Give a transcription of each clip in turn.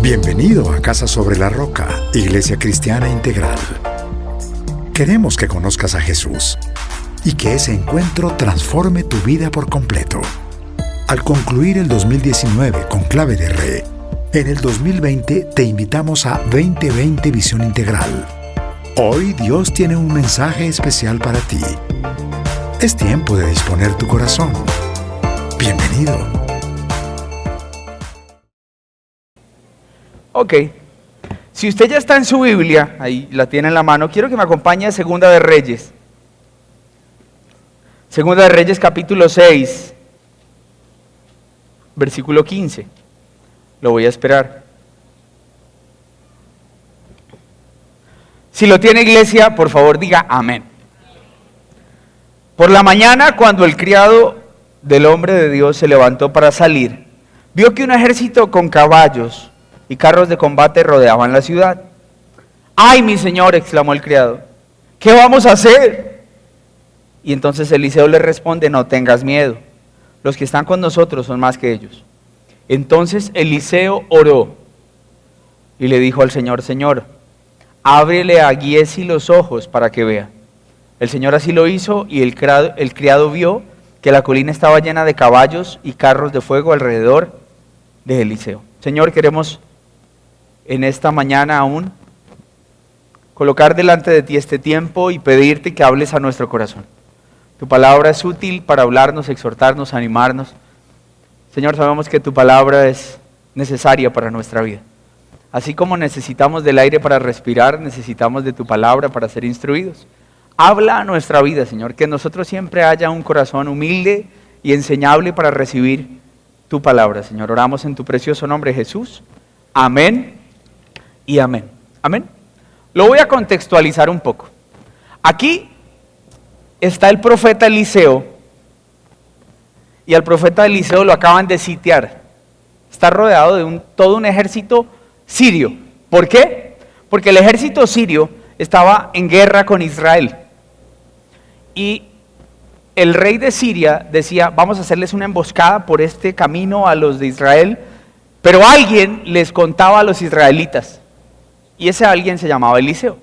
Bienvenido a Casa sobre la Roca, Iglesia Cristiana Integral. Queremos que conozcas a Jesús y que ese encuentro transforme tu vida por completo. Al concluir el 2019 con Clave de Re, en el 2020 te invitamos a 2020 Visión Integral. Hoy Dios tiene un mensaje especial para ti. Es tiempo de disponer tu corazón. Bienvenido. Ok, si usted ya está en su Biblia, ahí la tiene en la mano, quiero que me acompañe a Segunda de Reyes. Segunda de Reyes capítulo 6, versículo 15. Lo voy a esperar. Si lo tiene, iglesia, por favor diga amén. Por la mañana, cuando el criado del hombre de Dios se levantó para salir, vio que un ejército con caballos y carros de combate rodeaban la ciudad. ¡Ay, mi señor!, exclamó el criado, ¿qué vamos a hacer? Y entonces Eliseo le responde: no tengas miedo, los que están con nosotros son más que ellos. Entonces Eliseo oró y le dijo al Señor: Señor, ábrele a Giezi los ojos para que vea. El Señor así lo hizo, y el criado vio que la colina estaba llena de caballos y carros de fuego alrededor de Eliseo. Señor, queremos en esta mañana aún colocar delante de ti este tiempo y pedirte que hables a nuestro corazón. Tu palabra es útil para hablarnos, exhortarnos, animarnos. Señor, sabemos que tu palabra es necesaria para nuestra vida. Así como necesitamos del aire para respirar, necesitamos de tu palabra para ser instruidos. Habla a nuestra vida, Señor, que en nosotros siempre haya un corazón humilde y enseñable para recibir tu palabra, Señor. Oramos en tu precioso nombre, Jesús. Amén y amén. Amén. Lo voy a contextualizar un poco. Aquí está el profeta Eliseo, y al profeta Eliseo lo acaban de sitiar. Está rodeado de todo un ejército sirio. ¿Por qué? Porque el ejército sirio estaba en guerra con Israel. Y el rey de Siria decía: vamos a hacerles una emboscada por este camino a los de Israel. Pero alguien les contaba a los israelitas, y ese alguien se llamaba Eliseo.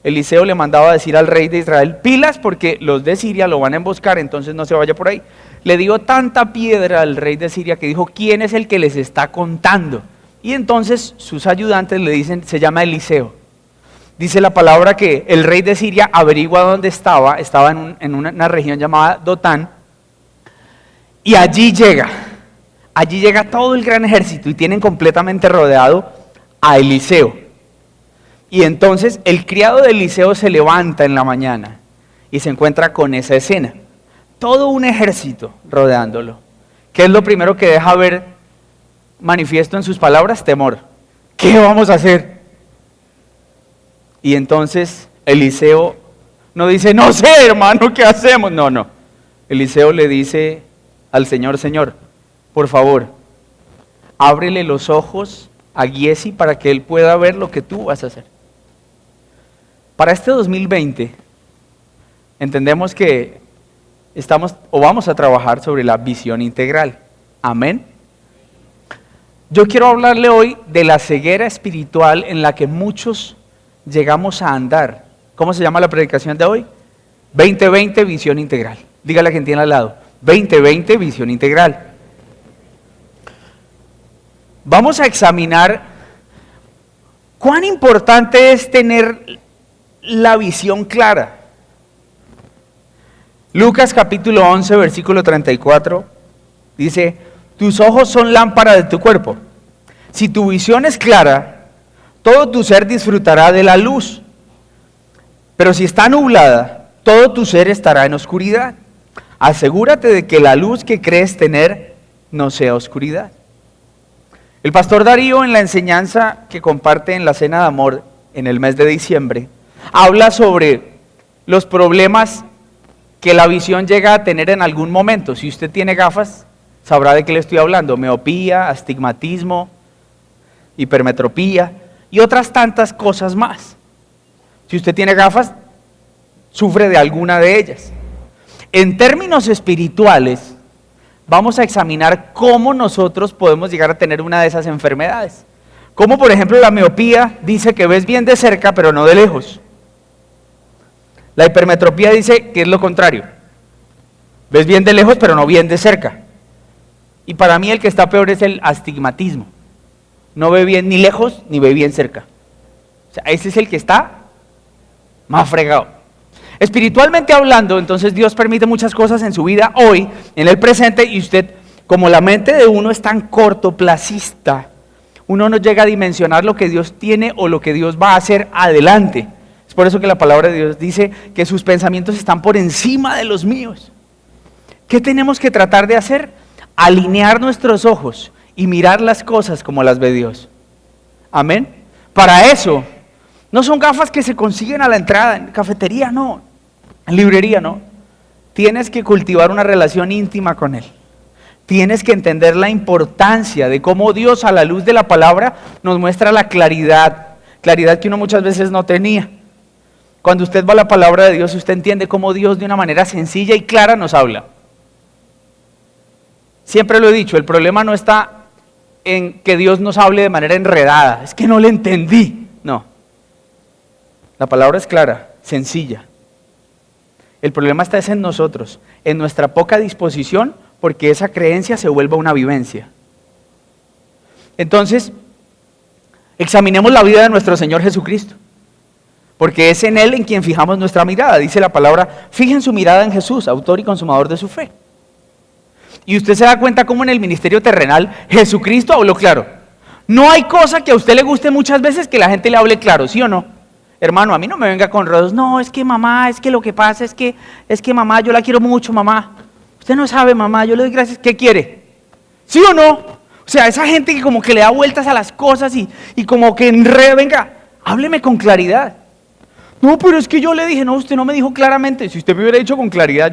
Eliseo le mandaba a decir al rey de Israel: pilas, porque los de Siria lo van a emboscar, entonces no se vaya por ahí. Le dio tanta piedra al rey de Siria que dijo: ¿quién es el que les está contando? Y entonces sus ayudantes le dicen: se llama Eliseo. Dice la palabra que el rey de Siria averigua dónde estaba en una región llamada Dotán, y allí llega todo el gran ejército y tienen completamente rodeado a Eliseo. Y entonces el criado de Eliseo se levanta en la mañana y se encuentra con esa escena. Todo un ejército rodeándolo. ¿Qué es lo primero que deja ver manifiesto en sus palabras? Temor. ¿Qué vamos a hacer? Y entonces Eliseo no dice: no sé, hermano, ¿qué hacemos? No. Eliseo le dice al Señor: Señor, por favor, ábrele los oses a Giezi para que él pueda ver lo que tú vas a hacer. Para este 2020, entendemos que vamos a trabajar sobre la visión integral. Amén. Yo quiero hablarle hoy de la ceguera espiritual en la que muchos llegamos a andar. ¿Cómo se llama la predicación de hoy? 2020 Visión Integral. Dígale a quien tiene al lado: 2020 Visión Integral. Vamos a examinar cuán importante es tener la visión clara. Lucas capítulo 11, versículo 34, dice: tus ojos son lámpara de tu cuerpo. Si tu visión es clara, todo tu ser disfrutará de la luz. Pero si está nublada, todo tu ser estará en oscuridad. Asegúrate de que la luz que crees tener no sea oscuridad. El pastor Darío, en la enseñanza que comparte en la Cena de Amor en el mes de diciembre, habla sobre los problemas que la visión llega a tener en algún momento. Si usted tiene gafas, sabrá de qué le estoy hablando: miopía, astigmatismo, hipermetropía y otras tantas cosas más. Si usted tiene gafas, sufre de alguna de ellas. En términos espirituales, vamos a examinar cómo nosotros podemos llegar a tener una de esas enfermedades. Como por ejemplo la miopía dice que ves bien de cerca pero no de lejos. La hipermetropía dice que es lo contrario. Ves bien de lejos pero no bien de cerca. Y para mí el que está peor es el astigmatismo. No ve bien ni lejos ni ve bien cerca. O sea, ese es el que está más fregado. Espiritualmente hablando, entonces Dios permite muchas cosas en su vida hoy, en el presente, y usted, como la mente de uno es tan cortoplacista, uno no llega a dimensionar lo que Dios tiene o lo que Dios va a hacer adelante. Es por eso que la palabra de Dios dice que sus pensamientos están por encima de los míos. ¿Qué tenemos que tratar de hacer? Alinear nuestros ojos y mirar las cosas como las ve Dios. Amén. Para eso, no son gafas que se consiguen a la entrada, en cafetería no, en librería no. Tienes que cultivar una relación íntima con Él. Tienes que entender la importancia de cómo Dios a la luz de la palabra nos muestra la claridad que uno muchas veces no tenía. Cuando usted va a la palabra de Dios, usted entiende cómo Dios de una manera sencilla y clara nos habla. Siempre lo he dicho, el problema no está en que Dios nos hable de manera enredada, es que no le entendí, no. La palabra es clara, sencilla. El problema está en nosotros, en nuestra poca disposición, porque esa creencia se vuelva una vivencia. Entonces, examinemos la vida de nuestro Señor Jesucristo, porque es en Él en quien fijamos nuestra mirada. Dice la palabra, fijen su mirada en Jesús, autor y consumador de su fe. Y usted se da cuenta cómo en el ministerio terrenal Jesucristo habló claro. No hay cosa que a usted le guste muchas veces que la gente le hable claro, ¿sí o no? Hermano, a mí no me venga con rodos. No, es que mamá, es que lo que pasa es que mamá, yo la quiero mucho, mamá. Usted no sabe, mamá, yo le doy gracias. ¿Qué quiere? ¿Sí o no? O sea, esa gente que como que le da vueltas a las cosas y como que enreda, venga, hábleme con claridad. No, pero es que yo le dije, no, usted no me dijo claramente. Si usted me hubiera dicho con claridad,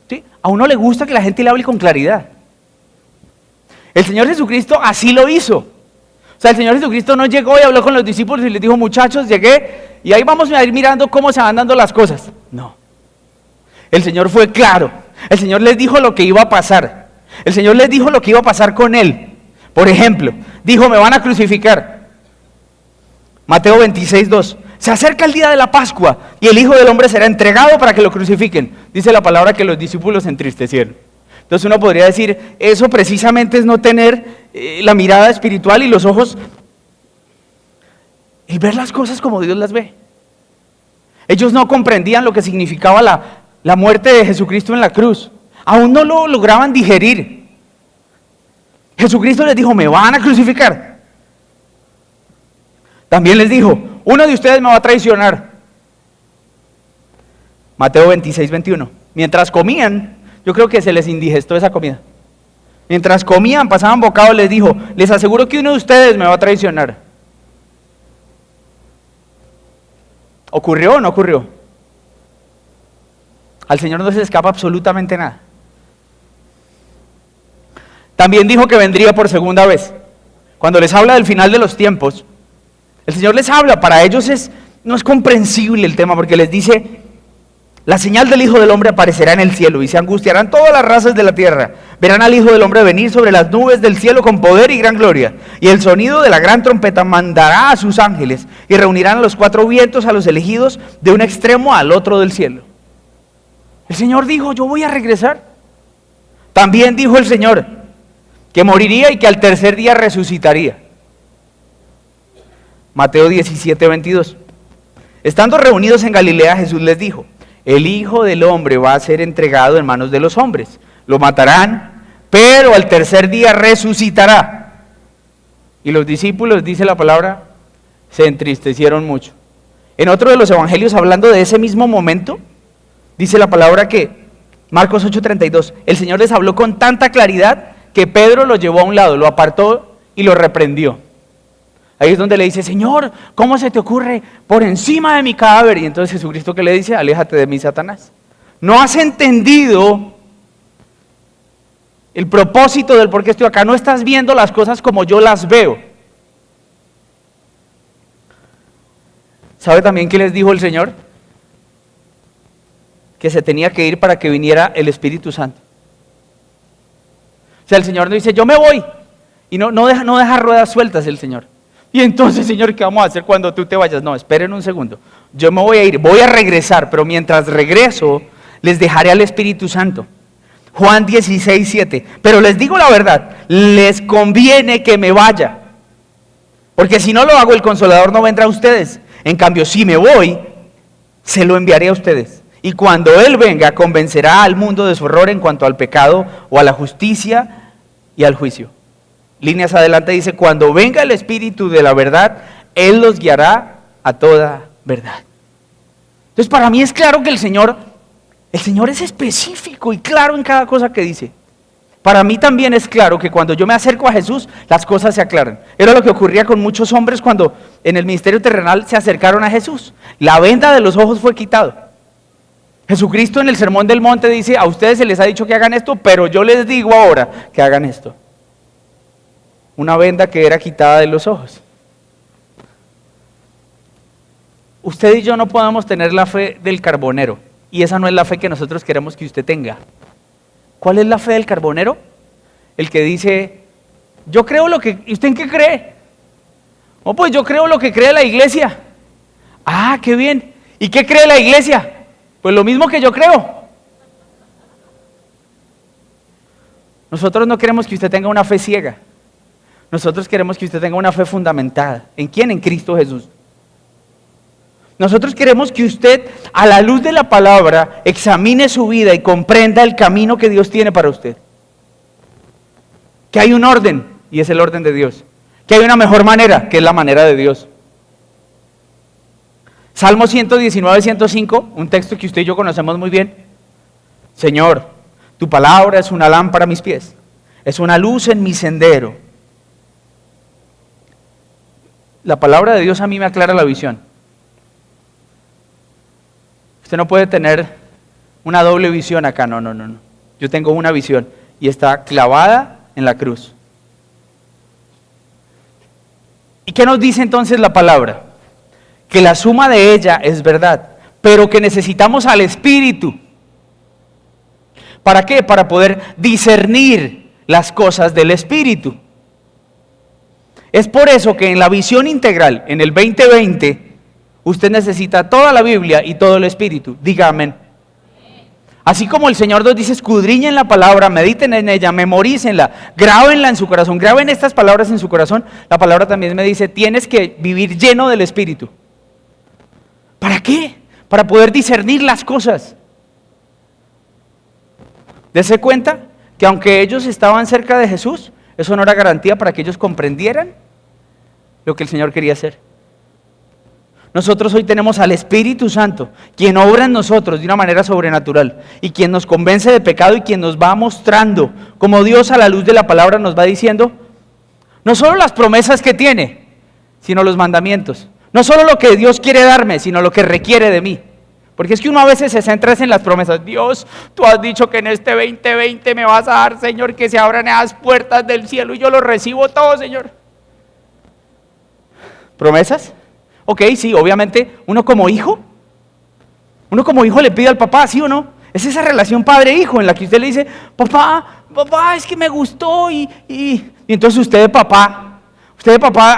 ¿sí? A uno le gusta que la gente le hable con claridad. El Señor Jesucristo así lo hizo. O sea, el Señor Jesucristo no llegó y habló con los discípulos y les dijo, muchachos, llegué y ahí vamos a ir mirando cómo se van dando las cosas. No. El Señor fue claro. El Señor les dijo lo que iba a pasar. El Señor les dijo lo que iba a pasar con Él. Por ejemplo, dijo, me van a crucificar. Mateo 26:2. Se acerca el día de la Pascua y el Hijo del Hombre será entregado para que lo crucifiquen. Dice la palabra que los discípulos se entristecieron. Entonces uno podría decir, eso precisamente es no tener la mirada espiritual y los ojos, el ver las cosas como Dios las ve. Ellos no comprendían lo que significaba la muerte de Jesucristo en la cruz. Aún no lo lograban digerir. Jesucristo les dijo, me van a crucificar. También les dijo, uno de ustedes me va a traicionar. Mateo 26:21. Mientras comían, yo creo que se les indigestó esa comida. Mientras comían, pasaban bocado, les dijo, les aseguro que uno de ustedes me va a traicionar. ¿Ocurrió o no ocurrió? Al Señor no se le escapa absolutamente nada. También dijo que vendría por segunda vez. Cuando les habla del final de los tiempos, el Señor les habla, para ellos no es comprensible el tema, porque les dice, la señal del Hijo del Hombre aparecerá en el cielo y se angustiarán todas las razas de la tierra. Verán al Hijo del Hombre venir sobre las nubes del cielo con poder y gran gloria. Y el sonido de la gran trompeta mandará a sus ángeles y reunirán a los cuatro vientos, a los elegidos, de un extremo al otro del cielo. El Señor dijo, yo voy a regresar. También dijo el Señor que moriría y que al tercer día resucitaría. Mateo 17:22. Estando reunidos en Galilea, Jesús les dijo, el Hijo del Hombre va a ser entregado en manos de los hombres. Lo matarán, pero al tercer día resucitará. Y los discípulos, dice la palabra, se entristecieron mucho. En otro de los evangelios, hablando de ese mismo momento, dice la palabra que, Marcos 8:32, el Señor les habló con tanta claridad que Pedro lo llevó a un lado, lo apartó y lo reprendió. Ahí es donde le dice, Señor, ¿cómo se te ocurre por encima de mi cadáver? Y entonces Jesucristo, ¿qué le dice? Aléjate de mí, Satanás. No has entendido el propósito del por qué estoy acá. No estás viendo las cosas como yo las veo. ¿Sabe también qué les dijo el Señor? Que se tenía que ir para que viniera el Espíritu Santo. O sea, el Señor no dice, yo me voy. Y no deja ruedas sueltas el Señor. Y entonces, Señor, ¿qué vamos a hacer cuando tú te vayas? No, esperen un segundo. Yo me voy a ir, voy a regresar, pero mientras regreso, les dejaré al Espíritu Santo. Juan 16:7. Pero les digo la verdad, les conviene que me vaya. Porque si no lo hago, el Consolador no vendrá a ustedes. En cambio, si me voy, se lo enviaré a ustedes. Y cuando Él venga, convencerá al mundo de su error en cuanto al pecado o a la justicia y al juicio. Líneas adelante dice, cuando venga el Espíritu de la verdad, Él los guiará a toda verdad. Entonces, para mí es claro que el Señor es específico y claro en cada cosa que dice. Para mí también es claro que cuando yo me acerco a Jesús, las cosas se aclaran. Era lo que ocurría con muchos hombres cuando en el ministerio terrenal se acercaron a Jesús. La venda de los ojos fue quitado. Jesucristo en el Sermón del Monte dice, a ustedes se les ha dicho que hagan esto, pero yo les digo ahora que hagan esto. Una venda que era quitada de los ojos. Usted y yo no podemos tener la fe del carbonero, y esa no es la fe que nosotros queremos que usted tenga. ¿Cuál es la fe del carbonero? El que dice, yo creo lo que... ¿Y usted en qué cree? Oh, pues yo creo lo que cree la iglesia. Ah, qué bien. ¿Y qué cree la iglesia? Pues lo mismo que yo creo. Nosotros no queremos que usted tenga una fe ciega. Nosotros queremos que usted tenga una fe fundamentada. ¿En quién? En Cristo Jesús. Nosotros queremos que usted, a la luz de la palabra, examine su vida y comprenda el camino que Dios tiene para usted. Que hay un orden, y es el orden de Dios. Que hay una mejor manera, que es la manera de Dios. Salmo 119, 105, un texto que usted y yo conocemos muy bien. Señor, tu palabra es una lámpara a mis pies, es una luz en mi sendero. La palabra de Dios a mí me aclara la visión. Usted no puede tener una doble visión acá, no. Yo tengo una visión y está clavada en la cruz. ¿Y qué nos dice entonces la palabra? Que la suma de ella es verdad, pero que necesitamos al Espíritu. ¿Para qué? Para poder discernir las cosas del Espíritu. Es por eso que en la visión integral, en el 2020, usted necesita toda la Biblia y todo el Espíritu. Diga amén. Así como el Señor nos dice, escudriñen la palabra, mediten en ella, memorícenla, grábenla en su corazón, graben estas palabras en su corazón. La palabra también me dice, tienes que vivir lleno del Espíritu. ¿Para qué? Para poder discernir las cosas. Dese cuenta que aunque ellos estaban cerca de Jesús, eso no era garantía para que ellos comprendieran lo que el Señor quería hacer. Nosotros hoy tenemos al Espíritu Santo, quien obra en nosotros de una manera sobrenatural y quien nos convence de pecado y quien nos va mostrando, como Dios a la luz de la palabra nos va diciendo, no solo las promesas que tiene, sino los mandamientos. No solo lo que Dios quiere darme, sino lo que requiere de mí. Porque es que uno a veces se centra en las promesas. Dios, tú has dicho que en este 2020 me vas a dar, Señor, que se abran esas puertas del cielo y yo lo recibo todo, Señor. ¿Promesas? Ok, sí, obviamente, uno como hijo le pide al papá, ¿sí o no? Es esa relación padre-hijo en la que usted le dice, papá, es que me gustó y entonces usted de papá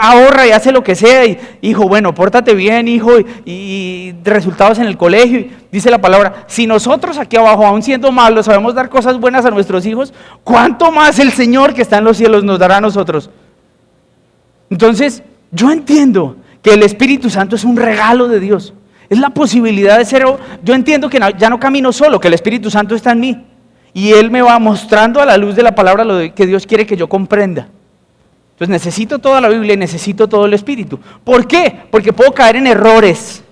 ahorra y hace lo que sea y hijo, bueno, pórtate bien, hijo, y resultados en el colegio, y dice la palabra, si nosotros aquí abajo, aún siendo malos, sabemos dar cosas buenas a nuestros hijos, ¿cuánto más el Señor que está en los cielos nos dará a nosotros? Entonces, yo entiendo que el Espíritu Santo es un regalo de Dios, es la posibilidad de ser, yo entiendo que ya no camino solo, que el Espíritu Santo está en mí, y Él me va mostrando a la luz de la palabra lo que Dios quiere que yo comprenda. Entonces necesito toda la Biblia y necesito todo el Espíritu. ¿Por qué? Porque puedo caer en errores.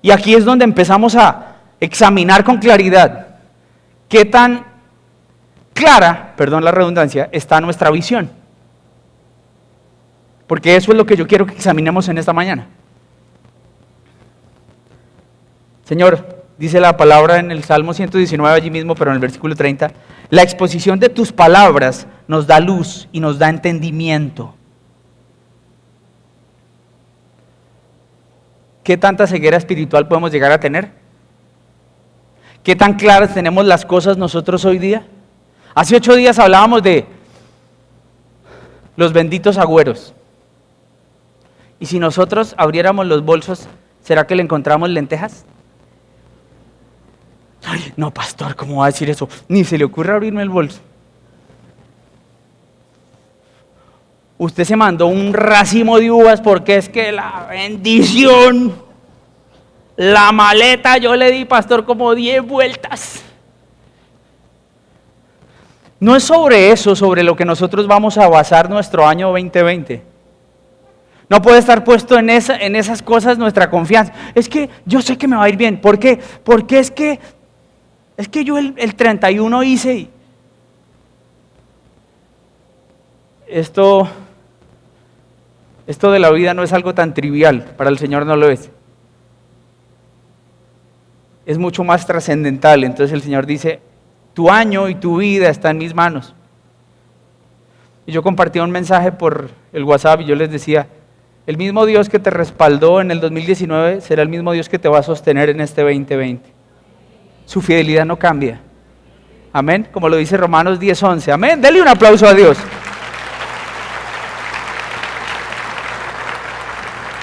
Y aquí es donde empezamos a examinar con claridad qué tan clara, perdón la redundancia, está nuestra visión. Porque eso es lo que yo quiero que examinemos en esta mañana. Señor, dice la palabra en el Salmo 119 allí mismo, pero en el versículo 30, la exposición de tus palabras nos da luz y nos da entendimiento. ¿Qué tanta ceguera espiritual podemos llegar a tener? ¿Qué tan claras tenemos las cosas nosotros hoy día? Hace 8 días hablábamos de los benditos agüeros. ¿Y si nosotros abriéramos los bolsos, será que le encontramos lentejas? Ay, no, pastor, ¿cómo va a decir eso? Ni se le ocurre abrirme el bolso. Usted se mandó un racimo de uvas porque es que la bendición, la maleta, yo le di, pastor, como 10 vueltas. No es sobre eso, sobre lo que nosotros vamos a basar nuestro año 2020. No puede estar puesto en esas cosas nuestra confianza. Es que yo sé que me va a ir bien. ¿Por qué? Porque es que yo el 31 hice. Esto de la vida no es algo tan trivial, para el Señor no lo es. Es mucho más trascendental. Entonces el Señor dice, tu año y tu vida está en mis manos. Y yo compartía un mensaje por el WhatsApp y yo les decía, el mismo Dios que te respaldó en el 2019 será el mismo Dios que te va a sostener en este 2020. Su fidelidad no cambia. Amén, como lo dice Romanos 10:11. Amén, dele un aplauso a Dios.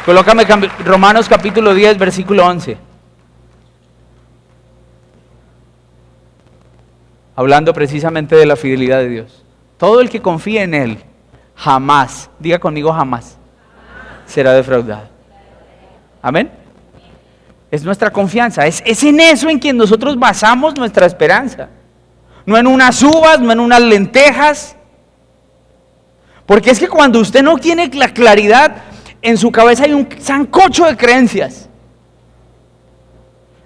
Colócame Romanos capítulo 10, versículo 11. Hablando precisamente de la fidelidad de Dios. Todo el que confíe en Él, jamás, diga conmigo jamás, será defraudado. Amén. Es nuestra confianza, es en eso en quien nosotros basamos nuestra esperanza. No en unas uvas, no en unas lentejas. Porque es que cuando usted no tiene la claridad, en su cabeza hay un sancocho de creencias.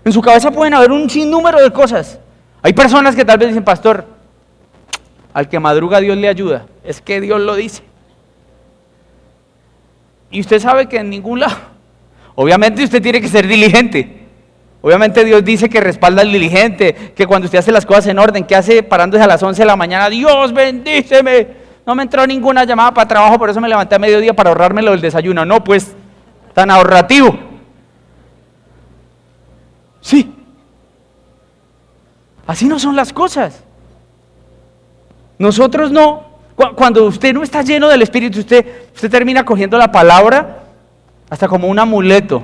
En su cabeza pueden haber un sinnúmero de cosas. Hay personas que tal vez dicen, pastor, al que madruga Dios le ayuda. Es que Dios lo dice. Y usted sabe que en ningún lado. Obviamente usted tiene que ser diligente. Obviamente Dios dice que respalda al diligente, que cuando usted hace las cosas en orden, que hace parándose a las 11 de la mañana, Dios bendíceme. No me entró ninguna llamada para trabajo, por eso me levanté a mediodía para ahorrármelo del desayuno. No, pues, tan ahorrativo. Sí. Así no son las cosas. Nosotros no. Cuando usted no está lleno del Espíritu, usted termina cogiendo la palabra hasta como un amuleto.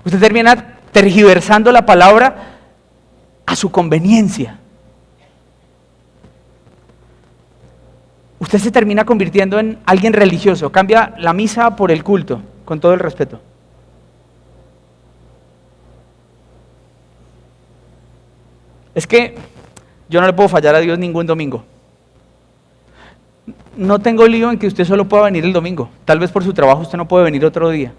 Usted termina tergiversando la palabra a su conveniencia. Usted se termina convirtiendo en alguien religioso. Cambia la misa por el culto, con todo el respeto. Es que yo no le puedo fallar a Dios ningún domingo. No tengo lío en que usted solo pueda venir el domingo. Tal vez por su trabajo usted no puede venir otro día.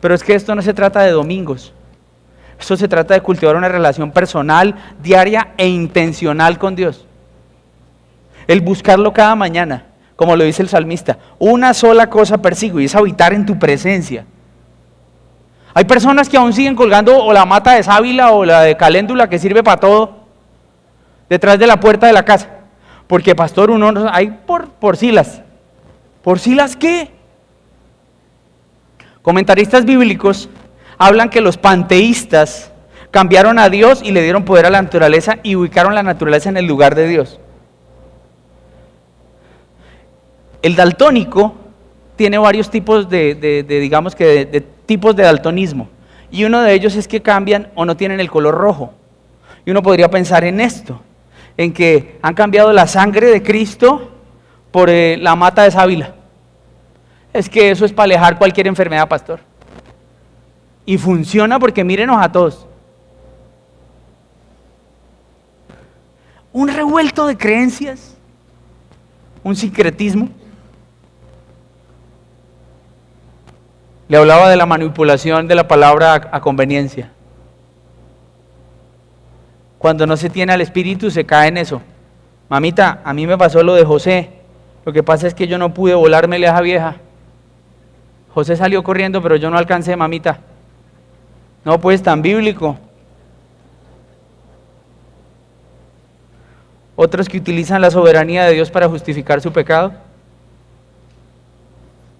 Pero es que esto no se trata de domingos. Esto se trata de cultivar una relación personal, diaria e intencional con Dios. El buscarlo cada mañana, como lo dice el salmista. Una sola cosa persigo y es habitar en tu presencia. Hay personas que aún siguen colgando o la mata de sábila o la de caléndula que sirve para todo detrás de la puerta de la casa. Porque pastor, uno no hay por Silas. ¿Por Silas qué? Comentaristas bíblicos hablan que los panteístas cambiaron a Dios y le dieron poder a la naturaleza y ubicaron la naturaleza en el lugar de Dios. El daltónico tiene varios tipos de tipos de daltonismo. Y uno de ellos es que cambian o no tienen el color rojo. Y uno podría pensar en esto, en que han cambiado la sangre de Cristo por la mata de sábila. Es que eso es para alejar cualquier enfermedad, pastor. Y funciona porque mírenos a todos. Un revuelto de creencias, un sincretismo. Le hablaba de la manipulación de la palabra a conveniencia. Cuando no se tiene al Espíritu se cae en eso. Mamita, a mí me pasó lo de José. Lo que pasa es que yo no pude volármele a esa vieja. José salió corriendo, pero yo no alcancé, mamita. No, pues tan bíblico. Otros que utilizan la soberanía de Dios para justificar su pecado.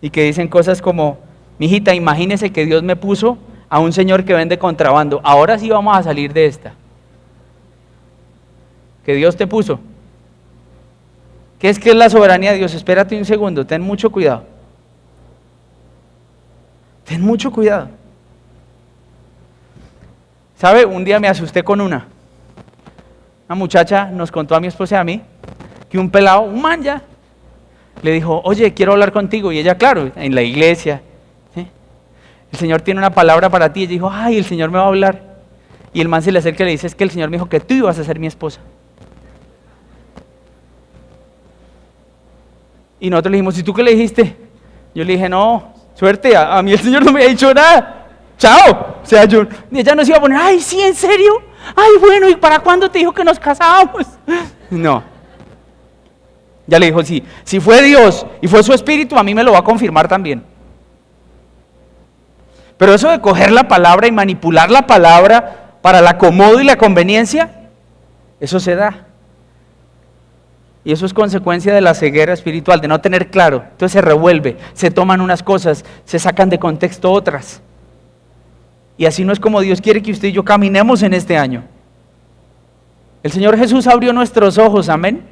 Y que dicen cosas como, mijita, imagínese que Dios me puso a un señor que vende contrabando. Ahora sí vamos a salir de esta. Que Dios te puso. ¿Qué es la soberanía de Dios? Espérate un segundo, ten mucho cuidado. Ten mucho cuidado. ¿Sabe? Un día me asusté con una muchacha nos contó a mi esposa y a mí que un pelado, un man ya, le dijo, oye, quiero hablar contigo. Y ella, claro, en la iglesia, ¿sí? El Señor tiene una palabra para ti. Y ella dijo, ay, el Señor me va a hablar. Y el man se le acerca y le dice, es que el Señor me dijo que tú ibas a ser mi esposa. Y nosotros le dijimos, ¿y tú qué le dijiste? Yo le dije, no, suerte, a mí el Señor no me ha dicho nada. Chao. O sea, y ella nos iba a poner, ay, sí, ¿en serio? Ay, bueno, ¿y para cuándo te dijo que nos casábamos? No. Ya le dijo, sí, si fue Dios y fue su espíritu, a mí me lo va a confirmar también. Pero eso de coger la palabra y manipular la palabra para el acomodo y la conveniencia, eso se da. Y eso es consecuencia de la ceguera espiritual, de no tener claro. Entonces se revuelve, se toman unas cosas, se sacan de contexto otras. Y así no es como Dios quiere que usted y yo caminemos en este año. El Señor Jesús abrió nuestros ojos, amén.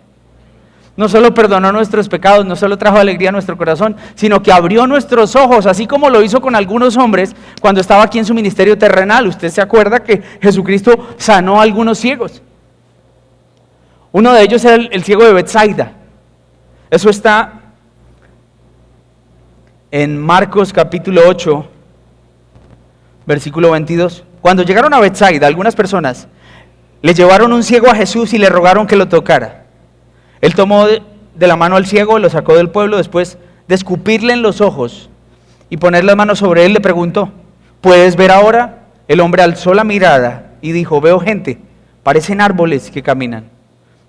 No solo perdonó nuestros pecados, no solo trajo alegría a nuestro corazón, sino que abrió nuestros ojos, así como lo hizo con algunos hombres cuando estaba aquí en su ministerio terrenal. Usted se acuerda que Jesucristo sanó a algunos ciegos. Uno de ellos era el ciego de Betsaida. Eso está en Marcos capítulo 8, versículo 22. Cuando llegaron a Betsaida, algunas personas le llevaron un ciego a Jesús y le rogaron que lo tocara. Él tomó de la mano al ciego, lo sacó del pueblo, después de escupirle en los ojos y poner las manos sobre él, le preguntó, ¿puedes ver ahora? El hombre alzó la mirada y dijo, veo gente, parecen árboles que caminan.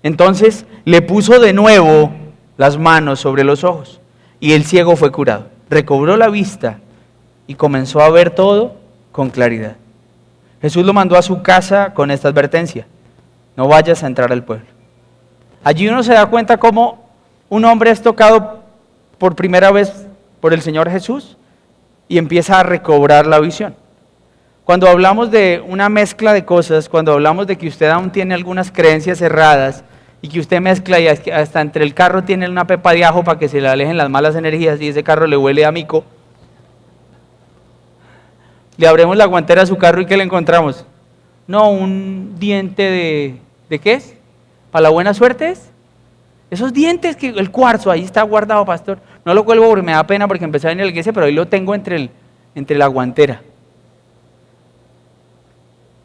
Entonces le puso de nuevo las manos sobre los ojos y el ciego fue curado. Recobró la vista y comenzó a ver todo con claridad. Jesús lo mandó a su casa con esta advertencia, no vayas a entrar al pueblo. Allí uno se da cuenta cómo un hombre es tocado por primera vez por el Señor Jesús y empieza a recobrar la visión. Cuando hablamos de una mezcla de cosas, cuando hablamos de que usted aún tiene algunas creencias erradas y que usted mezcla y hasta entre el carro tiene una pepa de ajo para que se le alejen las malas energías y ese carro le huele a mico, le abrimos la guantera a su carro y ¿qué le encontramos? No, un diente ¿de qué es? ¿Para la buena suerte es? Esos dientes, que el cuarzo ahí está guardado, pastor. No lo cuelgo porque me da pena porque empecé a venir a la iglesia, pero ahí lo tengo entre la guantera.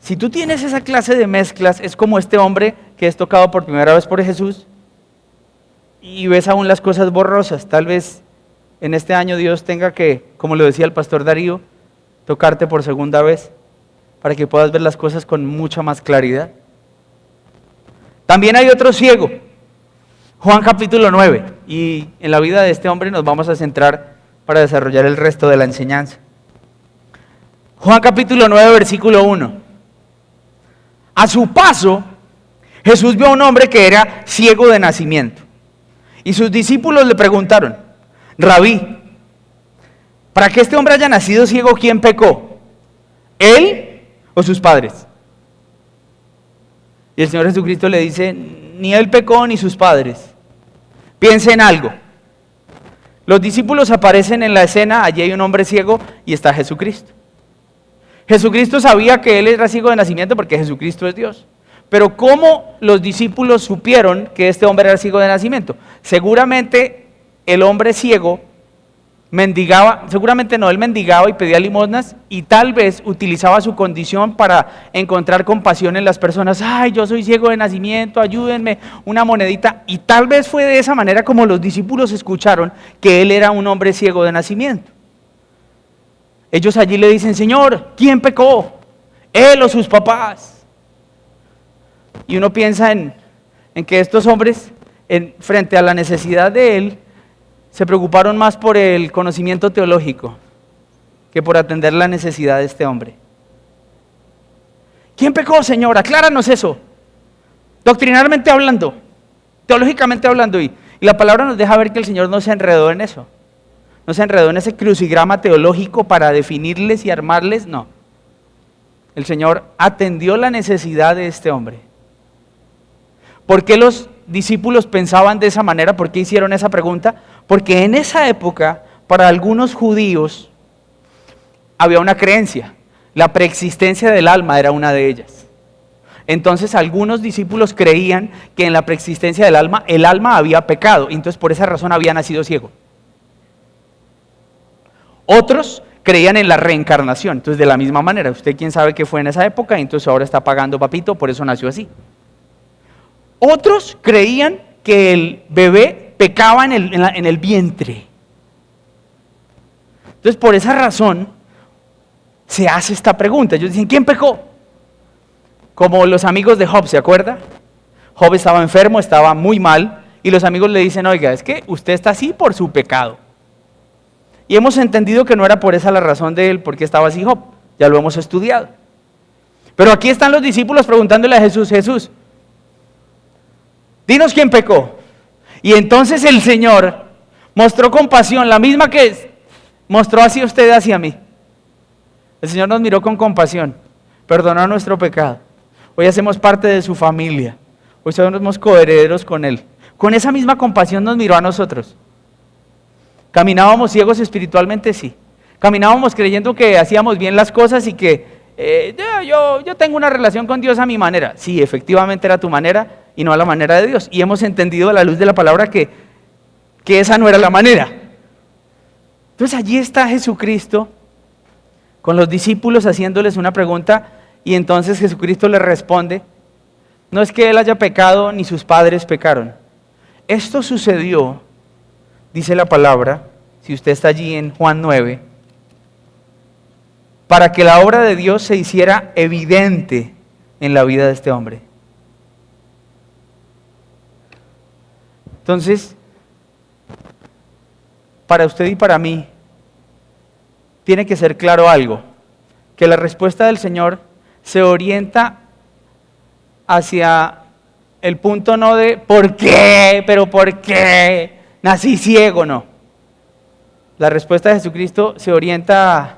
Si tú tienes esa clase de mezclas, es como este hombre que es tocado por primera vez por Jesús y ves aún las cosas borrosas. Tal vez en este año Dios tenga que, como lo decía el pastor Darío, tocarte por segunda vez para que puedas ver las cosas con mucha más claridad. También hay otro ciego, Juan capítulo 9, y en la vida de este hombre nos vamos a centrar para desarrollar el resto de la enseñanza. Juan capítulo 9, versículo 1. A su paso, Jesús vio a un hombre que era ciego de nacimiento, y sus discípulos le preguntaron, Rabí, para que este hombre haya nacido ciego, ¿quién pecó? ¿Él o sus padres? Y el Señor Jesucristo le dice, ni él pecó ni sus padres. Piensa en algo. Los discípulos aparecen en la escena, allí hay un hombre ciego y está Jesucristo. Jesucristo sabía que él era ciego de nacimiento porque Jesucristo es Dios. Pero ¿cómo los discípulos supieron que este hombre era ciego de nacimiento? Seguramente el hombre ciego mendigaba, seguramente no, él mendigaba y pedía limosnas y tal vez utilizaba su condición para encontrar compasión en las personas. Ay, yo soy ciego de nacimiento, ayúdenme, una monedita. Y tal vez fue de esa manera como los discípulos escucharon que él era un hombre ciego de nacimiento. Ellos allí le dicen, Señor, ¿quién pecó? ¿Él o sus papás? Y uno piensa en que estos hombres, frente a la necesidad de él, se preocuparon más por el conocimiento teológico que por atender la necesidad de este hombre. ¿Quién pecó, Señor? Acláranos eso. Doctrinalmente hablando, teológicamente hablando, y la palabra nos deja ver que el Señor no se enredó en eso. No se enredó en ese crucigrama teológico para definirles y armarles, no. El Señor atendió la necesidad de este hombre. ¿Por qué los discípulos pensaban de esa manera? ¿Por qué hicieron esa pregunta? Porque en esa época, para algunos judíos, había una creencia. La preexistencia del alma era una de ellas. Entonces algunos discípulos creían que en la preexistencia del alma, el alma había pecado, y entonces por esa razón había nacido ciego. Otros creían en la reencarnación, entonces de la misma manera, usted quién sabe qué fue en esa época, y entonces ahora está pagando papito, por eso nació así. Otros creían que el bebé pecaba en el vientre. Entonces por esa razón se hace esta pregunta. Ellos dicen, ¿quién pecó? Como los amigos de Job, ¿se acuerda? Job estaba enfermo, estaba muy mal, y los amigos le dicen, oiga, es que usted está así por su pecado. Y hemos entendido que no era por esa la razón de él, porque estaba así Job, ya lo hemos estudiado. Pero aquí están los discípulos preguntándole a Jesús, Jesús, dinos quién pecó. Y entonces el Señor mostró compasión, la misma que mostró hacia usted, hacia mí. El Señor nos miró con compasión, perdonó nuestro pecado. Hoy hacemos parte de su familia, hoy somos coherederos con Él. Con esa misma compasión nos miró a nosotros. ¿Caminábamos ciegos espiritualmente? Sí. ¿Caminábamos creyendo que hacíamos bien las cosas y que yo tengo una relación con Dios a mi manera? Sí, efectivamente era tu manera y no a la manera de Dios. Y hemos entendido a la luz de la palabra que esa no era la manera. Entonces allí está Jesucristo con los discípulos haciéndoles una pregunta, y entonces Jesucristo les responde, no es que Él haya pecado ni sus padres pecaron. Esto sucedió, dice la palabra, si usted está allí en Juan 9, para que la obra de Dios se hiciera evidente en la vida de este hombre. Entonces, para usted y para mí, tiene que ser claro algo, que la respuesta del Señor se orienta hacia el punto no de ¿por qué? ¿Pero por qué? Nací ciego, no. La respuesta de Jesucristo se orienta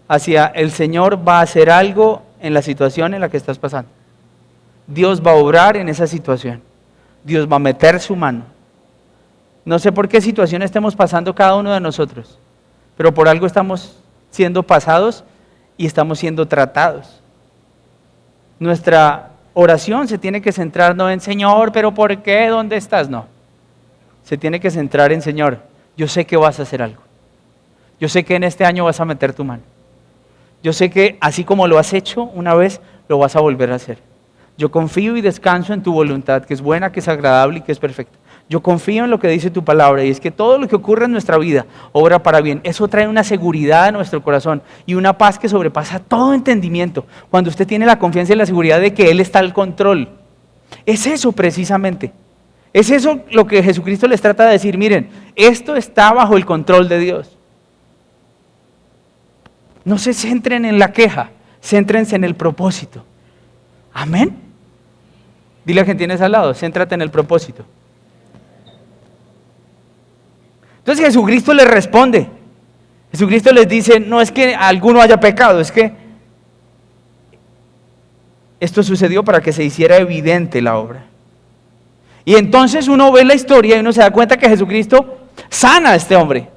hacia el Señor va a hacer algo en la situación en la que estás pasando. Dios va a obrar en esa situación. Dios va a meter su mano. No sé por qué situación estemos pasando cada uno de nosotros, pero por algo estamos siendo pasados y estamos siendo tratados. Nuestra oración se tiene que centrar no en Señor, pero ¿por qué? ¿Dónde estás? No. Se tiene que centrar en Señor, yo sé que vas a hacer algo. Yo sé que en este año vas a meter tu mano. Yo sé que así como lo has hecho una vez, lo vas a volver a hacer. Yo confío y descanso en tu voluntad, que es buena, que es agradable y que es perfecta. Yo confío en lo que dice tu palabra, y es que todo lo que ocurre en nuestra vida obra para bien. Eso trae una seguridad a nuestro corazón y una paz que sobrepasa todo entendimiento. Cuando usted tiene la confianza y la seguridad de que Él está al control. Es eso precisamente. Es eso lo que Jesucristo les trata de decir. Miren, esto está bajo el control de Dios. No se centren en la queja, céntrense en el propósito. Amén. Dile a quien tienes al lado, céntrate en el propósito. Entonces Jesucristo les responde. Jesucristo les dice, no es que alguno haya pecado, es que esto sucedió para que se hiciera evidente la obra. Y entonces uno ve la historia y uno se da cuenta que Jesucristo sana a este hombre.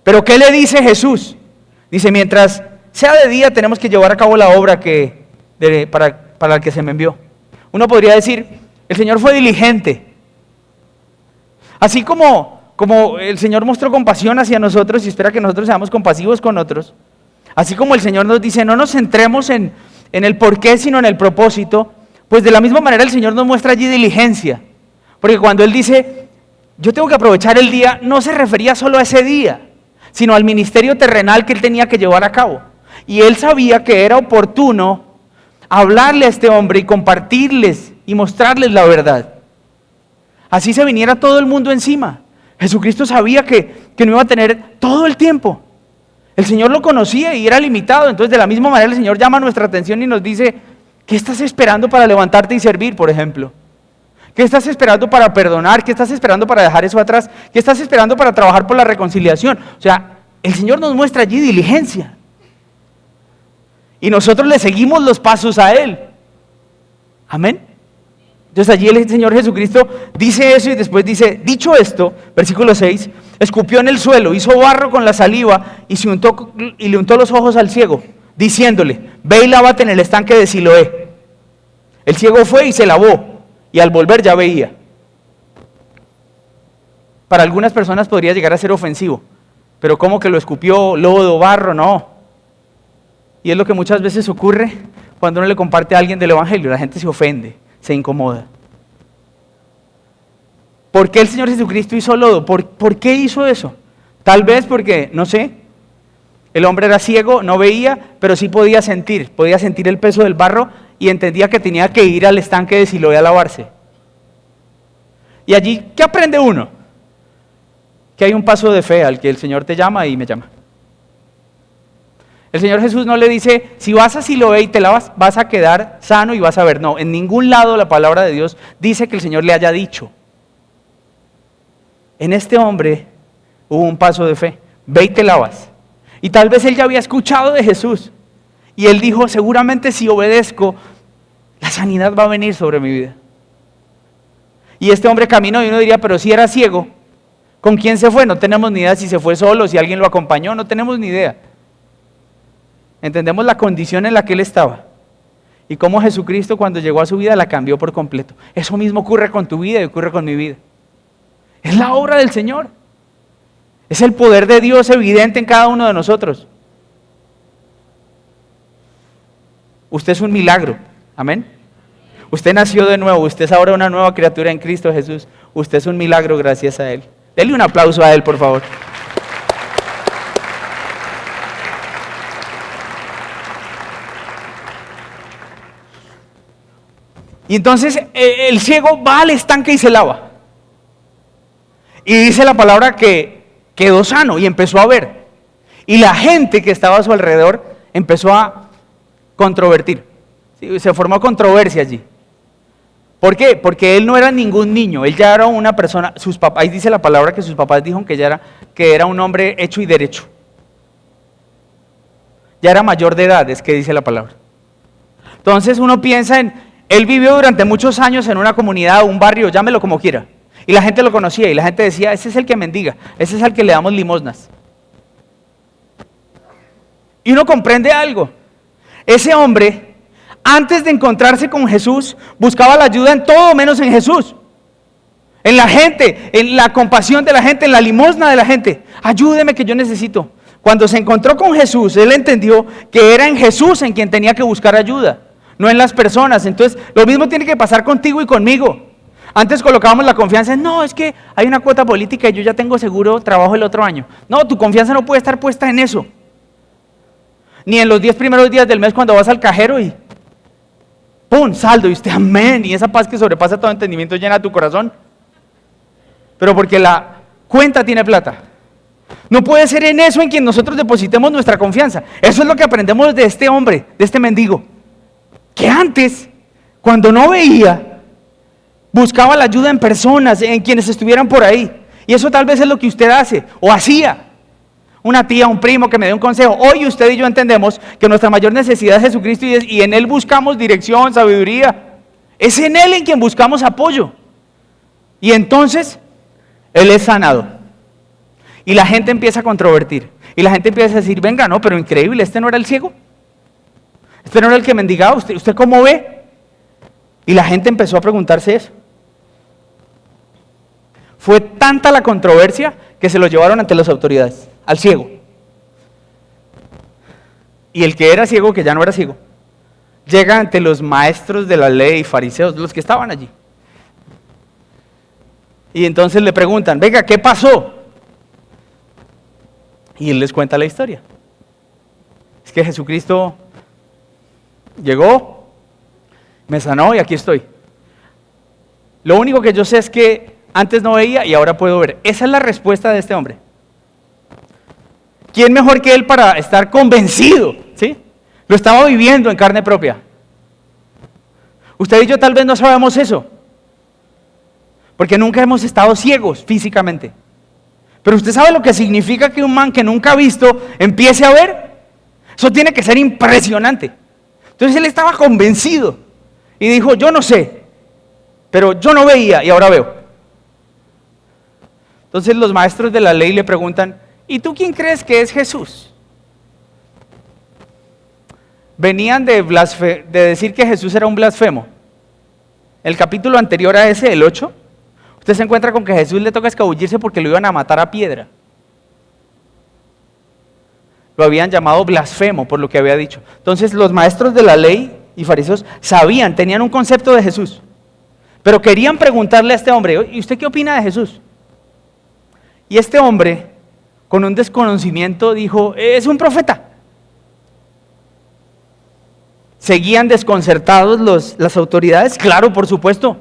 Pero ¿qué le dice Jesús? Dice, mientras sea de día tenemos que llevar a cabo la obra para la que se me envió. Uno podría decir, el Señor fue diligente. Así como el Señor mostró compasión hacia nosotros y espera que nosotros seamos compasivos con otros, así como el Señor nos dice, no nos centremos en el por qué, sino en el propósito, pues de la misma manera el Señor nos muestra allí diligencia. Porque cuando Él dice, yo tengo que aprovechar el día, no se refería solo a ese día, sino al ministerio terrenal que Él tenía que llevar a cabo. Y Él sabía que era oportuno hablarle a este hombre y compartirles y mostrarles la verdad. Así se viniera todo el mundo encima. Jesucristo sabía que no iba a tener todo el tiempo. El Señor lo conocía y era limitado. Entonces de la misma manera el Señor llama nuestra atención y nos dice, ¿qué estás esperando para levantarte y servir, por ejemplo? ¿Qué estás esperando para perdonar? ¿Qué estás esperando para dejar eso atrás? ¿Qué estás esperando para trabajar por la reconciliación? O sea, el Señor nos muestra allí diligencia. Y nosotros le seguimos los pasos a Él. Amén. Entonces allí el Señor Jesucristo dice eso y después dice, dicho esto, versículo 6, escupió en el suelo, hizo barro con la saliva y le untó los ojos al ciego, diciéndole, ve y lávate en el estanque de Siloé. El ciego fue y se lavó, y al volver ya veía. Para algunas personas podría llegar a ser ofensivo, pero ¿cómo que lo escupió lodo, barro? No. Y es lo que muchas veces ocurre cuando uno le comparte a alguien del Evangelio, la gente se ofende, se incomoda. ¿Por qué el Señor Jesucristo hizo lodo? ¿Por qué hizo eso? Tal vez porque, no sé, el hombre era ciego, no veía, pero sí podía sentir el peso del barro y entendía que tenía que ir al estanque de Siloé a lavarse. Y allí, ¿qué aprende uno? Que hay un paso de fe al que el Señor te llama y me llama. El Señor Jesús no le dice, si vas a Siloé y te lavas, vas a quedar sano y vas a ver. No, en ningún lado la palabra de Dios dice que el Señor le haya dicho. En este hombre hubo un paso de fe, ve y te lavas. Y tal vez él ya había escuchado de Jesús. Y él dijo, seguramente si obedezco, la sanidad va a venir sobre mi vida. Y este hombre caminó y uno diría, pero si era ciego, ¿con quién se fue? No tenemos ni idea si se fue solo, si alguien lo acompañó, no tenemos ni idea. Entendemos la condición en la que él estaba. Y cómo Jesucristo cuando llegó a su vida la cambió por completo. Eso mismo ocurre con tu vida y ocurre con mi vida. Es la obra del Señor. Es el poder de Dios evidente en cada uno de nosotros. Usted es un milagro. Amén. Usted nació de nuevo. Usted es ahora una nueva criatura en Cristo Jesús. Usted es un milagro gracias a Él. Denle un aplauso a Él, por favor. Y entonces el ciego va al estanque y se lava. Y dice la palabra que quedó sano y empezó a ver. Y la gente que estaba a su alrededor empezó a controvertir. ¿Sí? Se formó controversia allí. ¿Por qué? Porque él no era ningún niño, él ya era una persona, sus papás, ahí dice la palabra que sus papás dijeron que era un hombre hecho y derecho. Ya era mayor de edad, es que dice la palabra. Entonces uno piensa él vivió durante muchos años en una comunidad, un barrio, llámelo como quiera. Y la gente lo conocía y la gente decía, ese es el que mendiga, ese es el que le damos limosnas. Y uno comprende algo. Ese hombre, antes de encontrarse con Jesús, buscaba la ayuda en todo menos en Jesús. En la gente, en la compasión de la gente, en la limosna de la gente. Ayúdeme que yo necesito. Cuando se encontró con Jesús, él entendió que era en Jesús en quien tenía que buscar ayuda, no en las personas. Entonces, lo mismo tiene que pasar contigo y conmigo. Antes colocábamos la confianza en, no, es que hay una cuota política y yo ya tengo seguro trabajo el otro año. No, tu confianza no puede estar puesta en eso. Ni en los 10 primeros días del mes cuando vas al cajero y ¡pum! Saldo, y usted, amén, y esa paz que sobrepasa todo entendimiento llena tu corazón. Pero porque la cuenta tiene plata. No puede ser en eso en quien nosotros depositemos nuestra confianza. Eso es lo que aprendemos de este hombre, de este mendigo. Que antes, cuando no veía, buscaba la ayuda en personas, en quienes estuvieran por ahí. Y eso tal vez es lo que usted hace, o hacía. Una tía, un primo que me dé un consejo. Hoy usted y yo entendemos que nuestra mayor necesidad es Jesucristo y en Él buscamos dirección, sabiduría. Es en Él en quien buscamos apoyo. Y entonces, Él es sanado. Y la gente empieza a controvertir. Y la gente empieza a decir, venga, no, pero increíble, ¿este no era el ciego? ¿Este no era el que mendigaba? ¿Usted cómo ve? Y la gente empezó a preguntarse eso. Fue tanta la controversia que se lo llevaron ante las autoridades, al ciego. Y el que era ciego, que ya no era ciego, llega ante los maestros de la ley, fariseos, los que estaban allí. Y entonces le preguntan, venga, ¿qué pasó? Y él les cuenta la historia. Es que Jesucristo llegó, me sanó y aquí estoy. Lo único que yo sé es que antes no veía y ahora puedo ver. Esa es la respuesta de este hombre. ¿Quién mejor que él para estar convencido? ¿Sí? Lo estaba viviendo en carne propia. Usted y yo tal vez no sabemos eso, porque nunca hemos estado ciegos físicamente. Pero usted sabe lo que significa que un man que nunca ha visto empiece a ver. Eso tiene que ser impresionante. Entonces él estaba convencido y dijo, yo no sé, pero yo no veía y ahora veo. Entonces los maestros de la ley le preguntan, ¿y tú quién crees que es Jesús? Venían de decir que Jesús era un blasfemo. El capítulo anterior a ese, el 8, usted se encuentra con que a Jesús le toca escabullirse porque lo iban a matar a piedra. Lo habían llamado blasfemo por lo que había dicho. Entonces los maestros de la ley y fariseos sabían, tenían un concepto de Jesús, pero querían preguntarle a este hombre, ¿y usted qué opina de Jesús? Y este hombre, con un desconocimiento, dijo, es un profeta. ¿Seguían desconcertados las autoridades? Claro, por supuesto.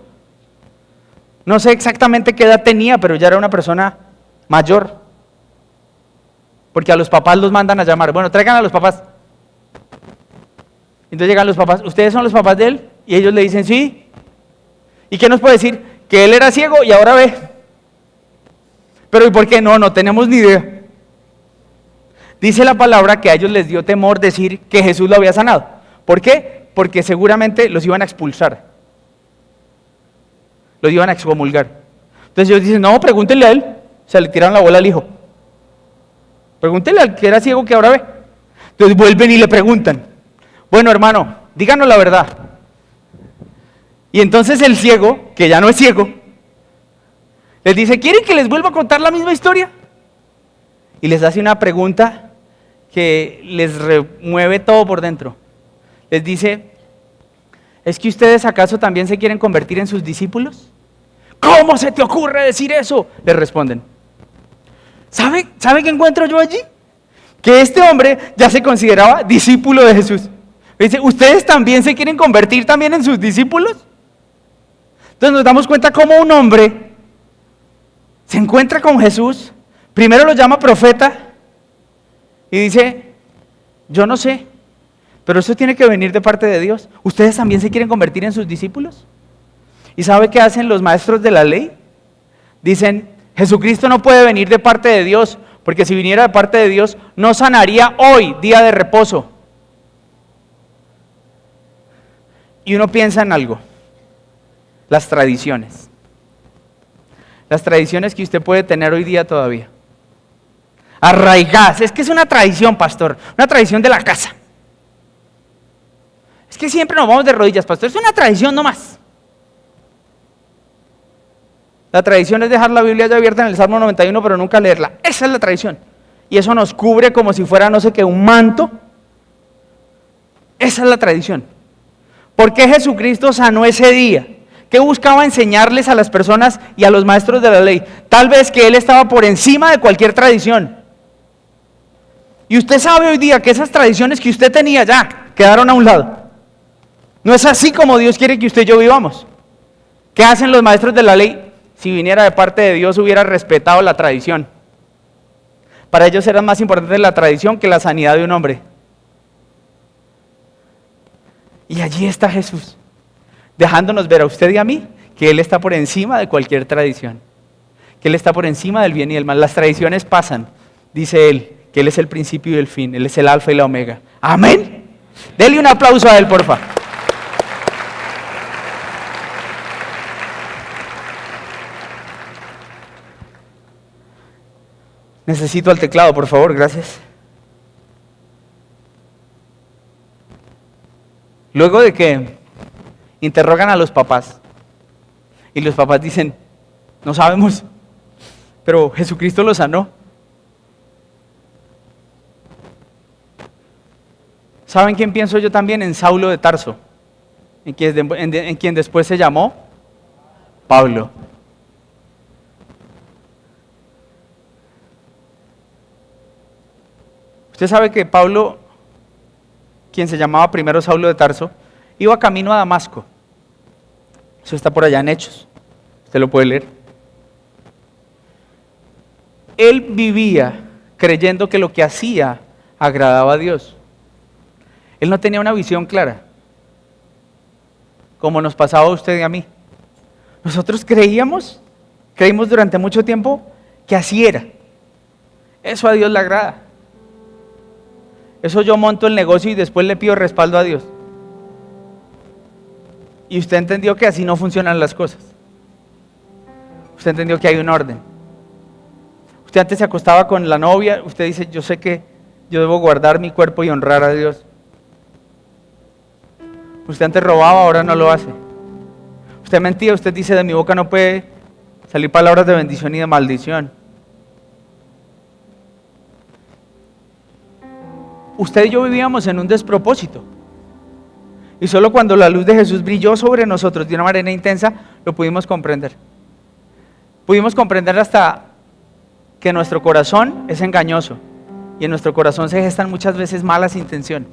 No sé exactamente qué edad tenía, pero ya era una persona mayor. Porque a los papás los mandan a llamar. Bueno, traigan a los papás. Entonces llegan los papás. ¿Ustedes son los papás de él? Y ellos le dicen, sí. ¿Y qué nos puede decir? Que él era ciego y ahora ve. Pero ¿y por qué? No tenemos ni idea. Dice la palabra que a ellos les dio temor decir que Jesús lo había sanado. ¿Por qué? Porque seguramente los iban a expulsar. Los iban a excomulgar. Entonces ellos dicen, no, pregúntenle a él. Se le tiraron la bola al hijo. Pregúntenle al que era ciego que ahora ve. Entonces vuelven y le preguntan, bueno hermano, díganos la verdad. Y entonces el ciego, que ya no es ciego, les dice, ¿quieren que les vuelva a contar la misma historia? Y les hace una pregunta que les remueve todo por dentro. Les dice, ¿es que ustedes acaso también se quieren convertir en sus discípulos? ¿Cómo se te ocurre decir eso? Les responden. ¿Sabe qué encuentro yo allí? Que este hombre ya se consideraba discípulo de Jesús. Le dice, ¿ustedes también se quieren convertir también en sus discípulos? Entonces nos damos cuenta cómo un hombre se encuentra con Jesús, primero lo llama profeta y dice, yo no sé, pero eso tiene que venir de parte de Dios. ¿Ustedes también se quieren convertir en sus discípulos? ¿Y sabe qué hacen los maestros de la ley? Dicen, Jesucristo no puede venir de parte de Dios, porque si viniera de parte de Dios, no sanaría hoy, día de reposo. Y uno piensa en algo, las tradiciones. Las tradiciones que usted puede tener hoy día todavía. Arraigadas, es que es una tradición, pastor, una tradición de la casa. Es que siempre nos vamos de rodillas, pastor, es una tradición nomás. La tradición es dejar la Biblia ya abierta en el Salmo 91, pero nunca leerla. Esa es la tradición. Y eso nos cubre como si fuera, no sé qué, un manto. Esa es la tradición. ¿Por qué Jesucristo sanó ese día? ¿Qué buscaba enseñarles a las personas y a los maestros de la ley? Tal vez que Él estaba por encima de cualquier tradición. Y usted sabe hoy día que esas tradiciones que usted tenía ya quedaron a un lado. No es así como Dios quiere que usted y yo vivamos. ¿Qué hacen los maestros de la ley? Si viniera de parte de Dios hubiera respetado la tradición. Para ellos era más importante la tradición que la sanidad de un hombre. Y allí está Jesús, dejándonos ver a usted y a mí que Él está por encima de cualquier tradición, que Él está por encima del bien y del mal. Las tradiciones pasan, dice Él, que Él es el principio y el fin, Él es el alfa y la omega. Amén. Dele un aplauso a Él, porfa. Necesito al teclado, por favor, gracias. Luego de que interrogan a los papás, y los papás dicen, no sabemos, pero Jesucristo lo sanó. ¿Saben quién pienso yo también? En Saulo de Tarso, en quien después se llamó Pablo. Usted sabe que Pablo, quien se llamaba primero Saulo de Tarso, iba camino a Damasco. Eso está por allá en Hechos. Usted lo puede leer. Él vivía creyendo que lo que hacía agradaba a Dios. Él no tenía una visión clara, como nos pasaba a usted y a mí. Nosotros creímos durante mucho tiempo que así era. Eso a Dios le agrada. Eso yo monto el negocio y después le pido respaldo a Dios. y usted entendió que así no funcionan las cosas. Usted entendió que hay un orden. Usted antes se acostaba con la novia, usted dice, yo sé que yo debo guardar mi cuerpo y honrar a Dios. Usted antes robaba, ahora no lo hace. Usted mentía, usted dice, de mi boca no puede salir palabras de bendición y de maldición. Usted y yo vivíamos en un despropósito. Y solo cuando la luz de Jesús brilló sobre nosotros de una manera intensa, lo pudimos comprender. Pudimos comprender hasta que nuestro corazón es engañoso y en nuestro corazón se gestan muchas veces malas intenciones.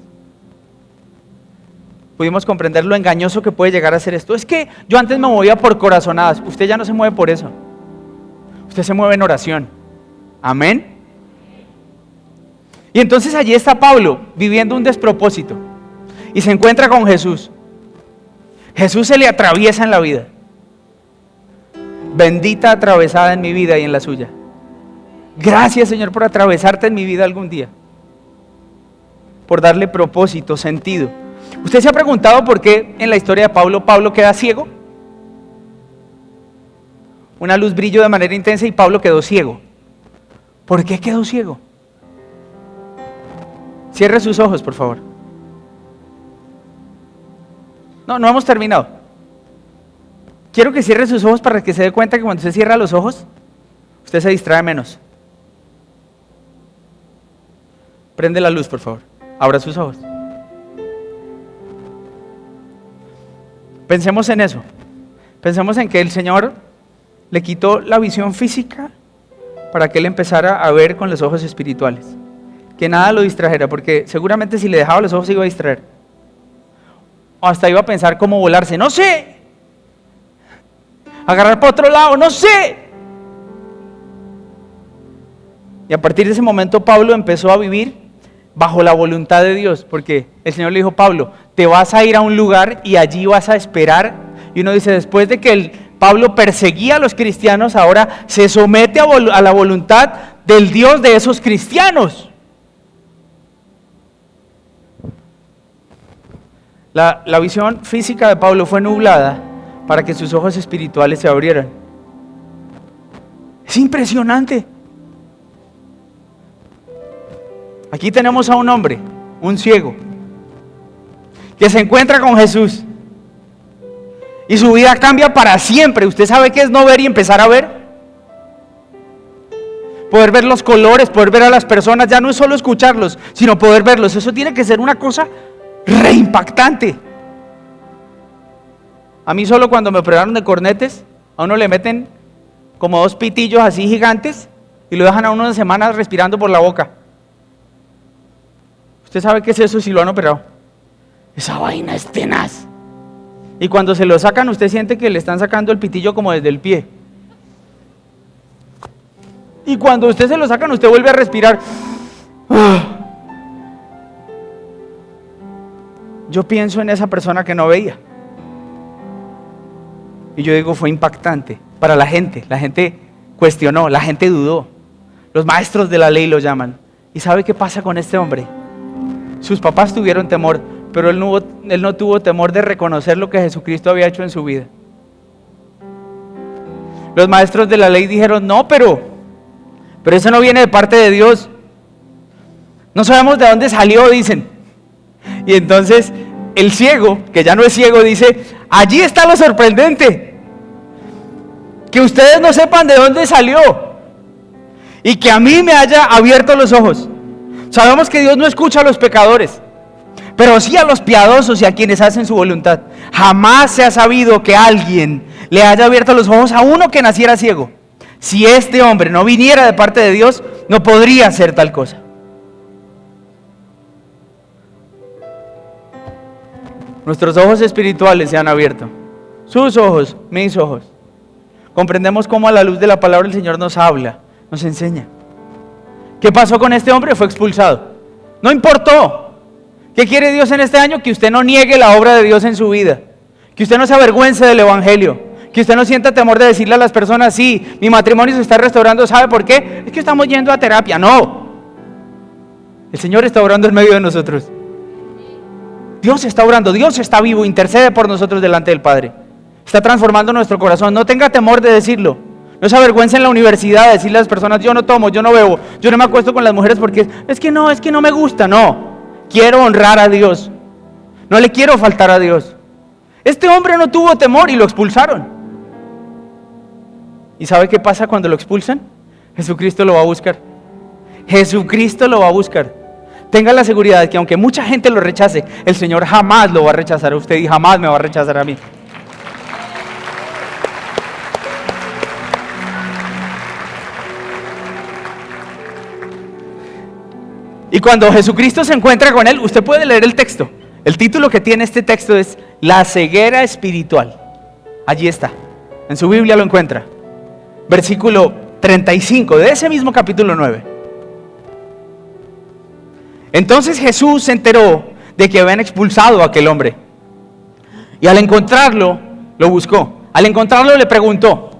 Pudimos comprender lo engañoso que puede llegar a ser esto. Es que yo antes me movía por corazonadas, usted ya no se mueve por eso. Usted se mueve en oración. Amén. Y entonces allí está Pablo viviendo un despropósito y se encuentra con Jesús. Jesús se le atraviesa en la vida. Bendita atravesada en mi vida y en la suya. Gracias, Señor, por atravesarte en mi vida algún día, por darle propósito, sentido. ¿Usted se ha preguntado por qué en la historia de Pablo queda ciego? Una luz brilló de manera intensa y Pablo quedó ciego. ¿Por qué quedó ciego? Cierre sus ojos, por favor. No hemos terminado. Quiero que cierre sus ojos para que se dé cuenta que cuando usted cierra los ojos, usted se distrae menos. Prende la luz, por favor. Abra sus ojos. Pensemos en eso. Pensemos en que el Señor le quitó la visión física para que él empezara a ver con los ojos espirituales. Que nada lo distrajera, porque seguramente si le dejaba los ojos se iba a distraer. O hasta iba a pensar cómo volarse, no sé. Agarrar para otro lado, no sé. Y a partir de ese momento Pablo empezó a vivir bajo la voluntad de Dios, porque el Señor le dijo, Pablo, te vas a ir a un lugar y allí vas a esperar. Y uno dice, después de que Pablo perseguía a los cristianos, ahora se somete a la voluntad del Dios de esos cristianos. La visión física de Pablo fue nublada para que sus ojos espirituales se abrieran. Es impresionante. Aquí tenemos a un hombre, un ciego, que se encuentra con Jesús y su vida cambia para siempre. ¿Usted sabe qué es no ver y empezar a ver? Poder ver los colores, poder ver a las personas, ya no es solo escucharlos, sino poder verlos. Eso tiene que ser una cosa reimpactante. A mí solo cuando me operaron de cornetes, a uno le meten como 2 pitillos así gigantes y lo dejan a uno 1 semana respirando por la boca. ¿Usted sabe qué es eso si lo han operado? Esa vaina es tenaz. Y cuando se lo sacan, usted siente que le están sacando el pitillo como desde el pie. Y cuando usted se lo sacan, usted vuelve a respirar. Yo pienso en esa persona que no veía. Y yo digo, fue impactante para la gente. La gente cuestionó, la gente dudó. Los maestros de la ley lo llaman. ¿Y sabe qué pasa con este hombre? Sus papás tuvieron temor, pero él no tuvo temor de reconocer lo que Jesucristo había hecho en su vida. Los maestros de la ley dijeron, no, pero eso no viene de parte de Dios. No sabemos de dónde salió, dicen. Y entonces el ciego, que ya no es ciego, dice, allí está lo sorprendente. Que ustedes no sepan de dónde salió y que a mí me haya abierto los ojos. Sabemos que Dios no escucha a los pecadores, pero sí a los piadosos y a quienes hacen su voluntad. Jamás se ha sabido que alguien le haya abierto los ojos a uno que naciera ciego. Si este hombre no viniera de parte de Dios, no podría hacer tal cosa. Nuestros ojos espirituales se han abierto. Sus ojos, mis ojos. Comprendemos cómo a la luz de la palabra el Señor nos habla, nos enseña. ¿Qué pasó con este hombre? Fue expulsado. No importó. ¿Qué quiere Dios en este año? Que usted no niegue la obra de Dios en su vida. Que usted no se avergüence del evangelio. Que usted no sienta temor de decirle a las personas, sí, mi matrimonio se está restaurando, ¿sabe por qué? Es que estamos yendo a terapia. No. El Señor está obrando en medio de nosotros. Dios está obrando, Dios está vivo, intercede por nosotros delante del Padre. Está transformando nuestro corazón. No tenga temor de decirlo. No se avergüence en la universidad de decirle a las personas: yo no tomo, yo no bebo, yo no me acuesto con las mujeres porque es que no me gusta. No, quiero honrar a Dios. No le quiero faltar a Dios. Este hombre no tuvo temor y lo expulsaron. ¿Y sabe qué pasa cuando lo expulsan? Jesucristo lo va a buscar. Jesucristo lo va a buscar. Tenga la seguridad de que aunque mucha gente lo rechace, el Señor jamás lo va a rechazar a usted y jamás me va a rechazar a mí. Y cuando Jesucristo se encuentra con él, usted puede leer el texto. El título que tiene este texto es La ceguera espiritual. Allí está. En su Biblia lo encuentra. Versículo 35 de ese mismo capítulo 9. Entonces Jesús se enteró de que habían expulsado a aquel hombre. Y al encontrarlo, lo buscó. Al encontrarlo le preguntó: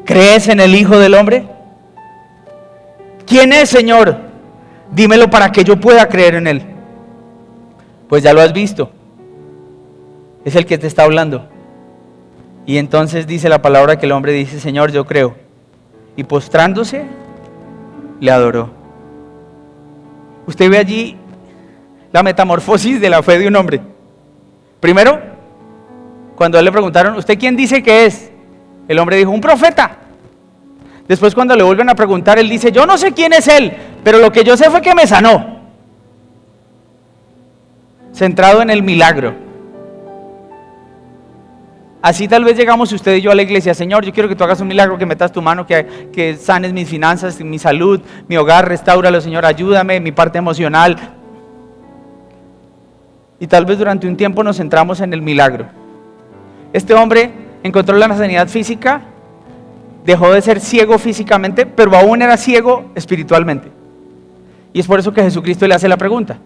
¿crees en el Hijo del Hombre? ¿Quién es, Señor? Dímelo para que yo pueda creer en él. Pues ya lo has visto. Es el que te está hablando. Y entonces dice la palabra que el hombre dice: Señor, yo creo. Y postrándose, le adoró. Usted ve allí la metamorfosis de la fe de un hombre. Primero, cuando a él le preguntaron: ¿usted quién dice que es? El hombre dijo: un profeta. Después, cuando le vuelven a preguntar, él dice: yo no sé quién es él, pero lo que yo sé fue que me sanó. Centrado en el milagro. Así tal vez llegamos usted y yo a la iglesia: Señor, yo quiero que tú hagas un milagro, que metas tu mano, que sanes mis finanzas, mi salud, mi hogar, restáuralo, Señor, ayúdame, mi parte emocional. Y tal vez durante un tiempo nos centramos en el milagro. Este hombre encontró la sanidad física, dejó de ser ciego físicamente, pero aún era ciego espiritualmente. Y es por eso que Jesucristo le hace la pregunta: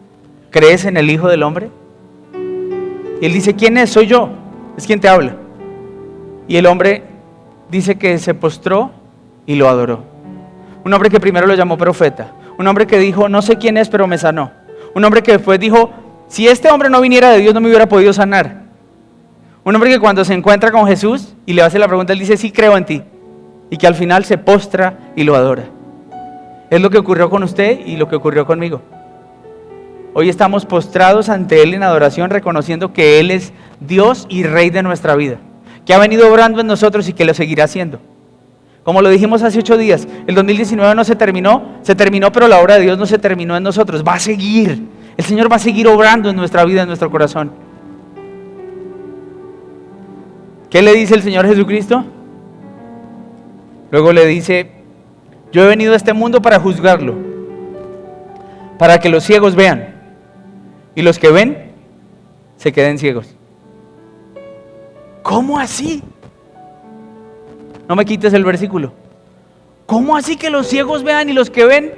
¿crees en el Hijo del Hombre? Y él dice: ¿quién es? Soy yo, es quien te habla. Y el hombre dice que se postró y lo adoró. Un hombre que primero lo llamó profeta. Un hombre que dijo: no sé quién es, pero me sanó. Un hombre que después dijo: si este hombre no viniera de Dios, no me hubiera podido sanar. Un hombre que cuando se encuentra con Jesús y le hace la pregunta, él dice: sí, creo en ti. Y que al final se postra y lo adora. Es lo que ocurrió con usted y lo que ocurrió conmigo. Hoy estamos postrados ante Él en adoración, reconociendo que Él es Dios y Rey de nuestra vida, que ha venido obrando en nosotros y que lo seguirá haciendo. Como lo dijimos hace 8 días, el 2019 no se terminó, pero la obra de Dios no se terminó en nosotros, va a seguir. El Señor va a seguir obrando en nuestra vida, en nuestro corazón. ¿Qué le dice el Señor Jesucristo? Luego le dice: yo he venido a este mundo para juzgarlo, para que los ciegos vean y los que ven se queden ciegos. ¿Cómo así? No me quites el versículo. ¿Cómo así que los ciegos vean y los que ven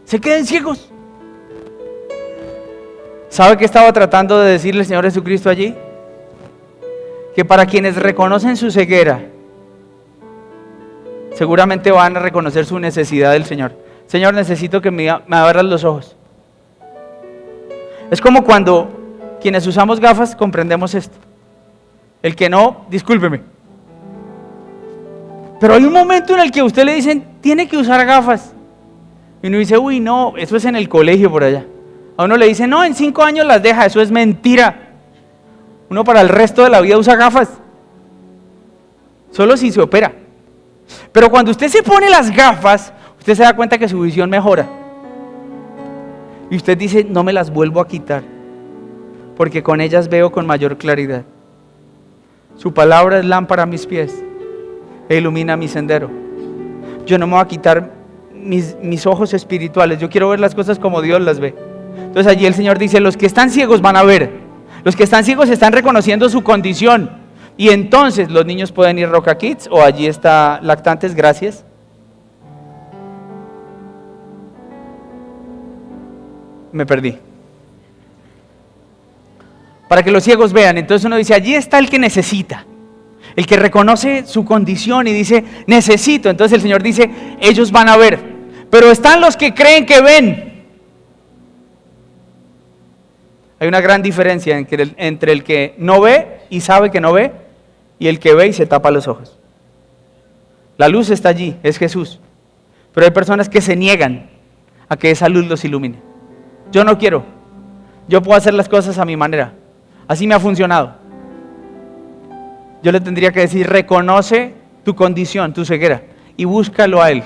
se queden ciegos? ¿Sabe qué estaba tratando de decirle el Señor Jesucristo allí? Que para quienes reconocen su ceguera, seguramente van a reconocer su necesidad del Señor. Señor, necesito que me abras los ojos. Es como cuando quienes usamos gafas comprendemos esto. El que no, discúlpeme. Pero hay un momento en el que a usted le dicen: tiene que usar gafas. Y uno dice: uy, no, eso es en el colegio por allá. A uno le dicen: no, en 5 años las deja, eso es mentira. Uno para el resto de la vida usa gafas. Solo si se opera. Pero cuando usted se pone las gafas, usted se da cuenta que su visión mejora. Y usted dice: no me las vuelvo a quitar, porque con ellas veo con mayor claridad. Su palabra es lámpara a mis pies e ilumina mi sendero. Yo no me voy a quitar mis ojos espirituales. Yo quiero ver las cosas como Dios las ve. Entonces allí el Señor dice: los que están ciegos van a ver. Los que están ciegos están reconociendo su condición. Y entonces los niños pueden ir Roca Kids, o allí está Lactantes, gracias. Me perdí. Para que los ciegos vean. Entonces uno dice: allí está el que necesita, el que reconoce su condición y dice: necesito. Entonces el Señor dice: ellos van a ver. Pero están los que creen que ven. Hay una gran diferencia entre el que no ve y sabe que no ve y el que ve y se tapa los ojos. La luz está allí, es Jesús. Pero hay personas que se niegan a que esa luz los ilumine. Yo no quiero. Yo puedo hacer las cosas a mi manera. Así me ha funcionado. Yo le tendría que decir, reconoce tu condición, tu ceguera, y búscalo a Él,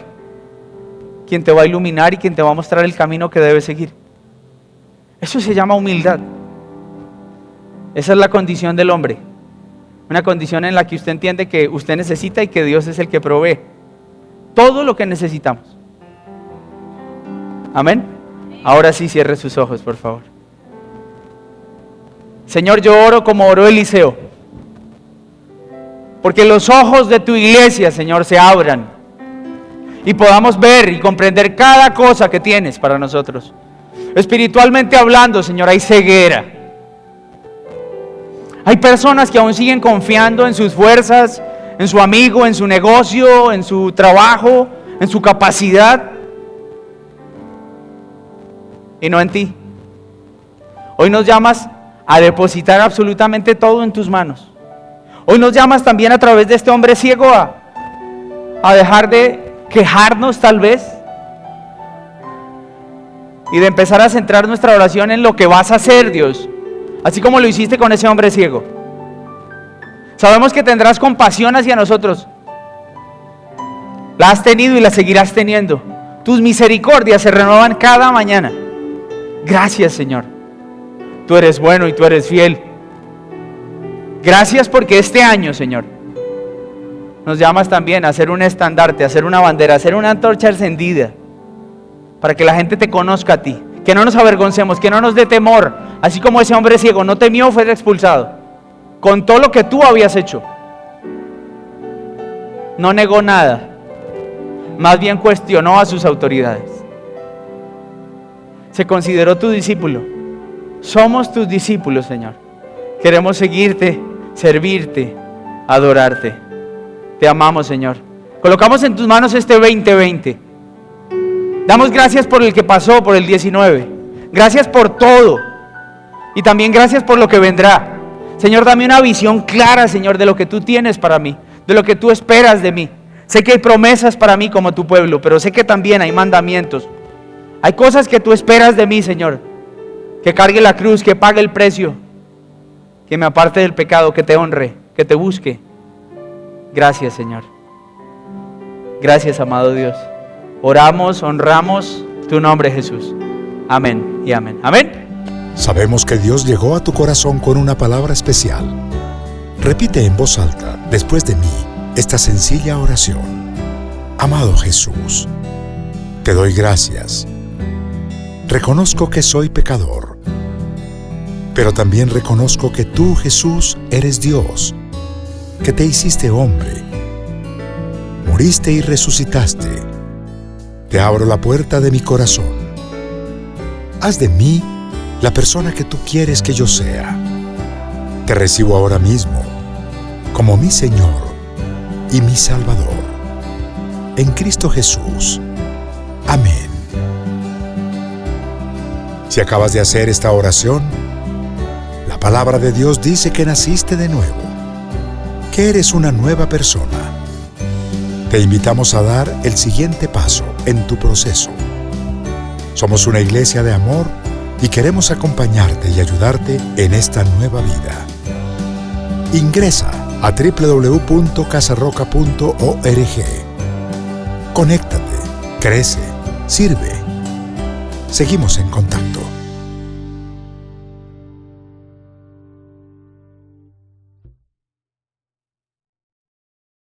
quien te va a iluminar y quien te va a mostrar el camino que debes seguir. Eso se llama humildad. Esa es la condición del hombre. Una condición en la que usted entiende que usted necesita y que Dios es el que provee todo lo que necesitamos. Amén. Ahora sí, cierre sus ojos, por favor. Señor, yo oro como oró Eliseo, porque los ojos de tu iglesia, Señor, se abran y podamos ver y comprender cada cosa que tienes para nosotros. Espiritualmente hablando, Señor, hay ceguera. Hay personas que aún siguen confiando en sus fuerzas, en su amigo, en su negocio, en su trabajo, en su capacidad, y no en ti. Hoy nos llamas a depositar absolutamente todo en tus manos. Hoy nos llamas también a través de este hombre ciego a dejar de quejarnos tal vez y de empezar a centrar nuestra oración en lo que vas a hacer, Dios, así como lo hiciste con ese hombre ciego. Sabemos que tendrás compasión hacia nosotros. La has tenido y la seguirás teniendo. Tus misericordias se renuevan cada mañana. Gracias, Señor. Tú eres bueno y tú eres fiel. Gracias porque este año, Señor, nos llamas también a hacer un estandarte, a hacer una bandera, a hacer una antorcha encendida, para que la gente te conozca a ti. Que no nos avergoncemos, que no nos dé temor. Así como ese hombre ciego no temió, fue expulsado. Contó lo que tú habías hecho. No negó nada. Más bien cuestionó a sus autoridades. Se consideró tu discípulo. Somos tus discípulos, Señor. Queremos seguirte, servirte, adorarte. Te amamos, Señor. Colocamos en tus manos este 2020. Damos gracias por el que pasó, por el 19. Gracias por todo. Y también gracias por lo que vendrá. Señor, dame una visión clara, Señor, de lo que tú tienes para mí, de lo que tú esperas de mí. Sé que hay promesas para mí como tu pueblo, pero sé que también hay mandamientos. Hay cosas que tú esperas de mí, Señor. Que cargue la cruz, que pague el precio, que me aparte del pecado, que te honre, que te busque. Gracias, Señor. Gracias, amado Dios. Oramos, honramos tu nombre, Jesús. Amén y amén. Amén. Sabemos que Dios llegó a tu corazón con una palabra especial. Repite en voz alta, después de mí, esta sencilla oración. Amado Jesús, te doy gracias. Reconozco que soy pecador, pero también reconozco que tú, Jesús, eres Dios, que te hiciste hombre, moriste y resucitaste. Te abro la puerta de mi corazón. Haz de mí la persona que tú quieres que yo sea. Te recibo ahora mismo como mi Señor y mi Salvador. En Cristo Jesús. Amén. Si acabas de hacer esta oración, la palabra de Dios dice que naciste de nuevo, que eres una nueva persona. Te invitamos a dar el siguiente paso en tu proceso. Somos una iglesia de amor y queremos acompañarte y ayudarte en esta nueva vida. Ingresa a www.casarroca.org. Conéctate, crece, sirve. Seguimos en contacto.